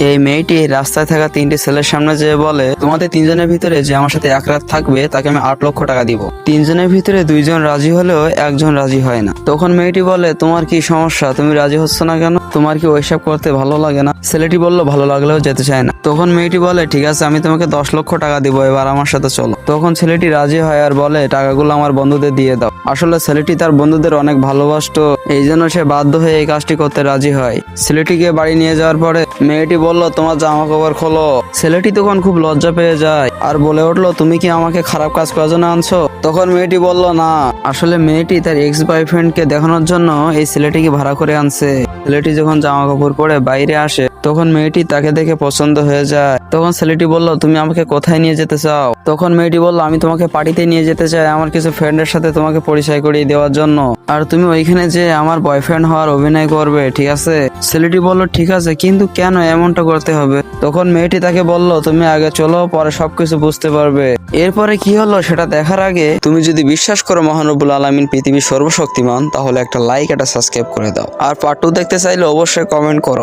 এই মেয়েটি রাস্তায় থাকা 3টি ছেলের সামনে যেয়ে বলে, তোমাদের 3জনের ভিতরে যে আমার সাথে 1 রাত থাকবে তাকে আমি 8 লক্ষ টাকা দিব। 3জনের ভিতরে 2জন রাজি হলেও 1জন রাজি হয় না। তখন মেয়েটি বলে, তোমার কি সমস্যা, তুমি রাজি হচ্ছ না কেন? তোমার কি ওইসব করতে ভালো লাগে না? ছেলেটি বলল, ভালো লাগলেও যেতে চায় না। তখন মেয়েটি বলে, ঠিক আছে, আমি তোমাকে 10 লক্ষ টাকা দিব, এবার আমার সাথে চলো। তখন ছেলেটি রাজি হয় আর বলে, টাকাগুলো আমার বন্ধুদের দিয়ে দাও। আসলে ছেলেটি তার বন্ধুদের অনেক ভালোবাসতো, এই জন্য সে বাধ্য হয়ে এই কাজটি করতে রাজি হয়। ছেলেটিকে বাড়ি নিয়ে যাওয়ার পরে মেয়েটি বলল, তোমার জামা কাপড় খোলো। ছেলেটি তখন খুব লজ্জা পেয়ে যায় আর বলে উঠলো, তুমি কি আমাকে খারাপ কাজ করার জন্য আনছো? তখন মেয়েটি বলল, না, আসলে মেয়েটি তার এক্স বয়ফ্রেন্ডকে দেখানোর জন্য এই ছেলেটিকে ভাড়া করে আনছে। ছেলেটি যখন জামা কাপড় পরে বাইরে আসে তখন মেয়েটি তাকে দেখে পছন্দ হয়ে যায়। তখন ছেলেটি বলল, তুমি আমাকে কোথায় নিয়ে যেতে চাও? তখন মেয়েটি বলল, আমি তোমাকে পার্টিতে নিয়ে যেতে চাই, আমার কিছু ফ্রেন্ডের সাথে তোমাকে পরিচয় করিয়ে দেওয়ার জন্য, আর তুমি ওইখানে যে আমার বয়ফ্রেন্ড হওয়ার অভিনয় করবে, ঠিক আছে? ছেলেটি বলল, ঠিক আছে, কিন্তু কেন এমনটা করতে হবে? তখন মেয়েটি তাকে বলল, তুমি আগে চলো, পরে সবকিছু বুঝতে পারবে। এরপরে কি হলো সেটা দেখার আগে তুমি যদি বিশ্বাস করো মহান রব্বুল আলামিন পৃথিবীর সর্বশক্তিমান, তাহলে একটা লাইক, একটা সাবস্ক্রাইব করে দাও। আর পার্ট 2 দেখতে চাইলে অবশ্যই কমেন্ট করো।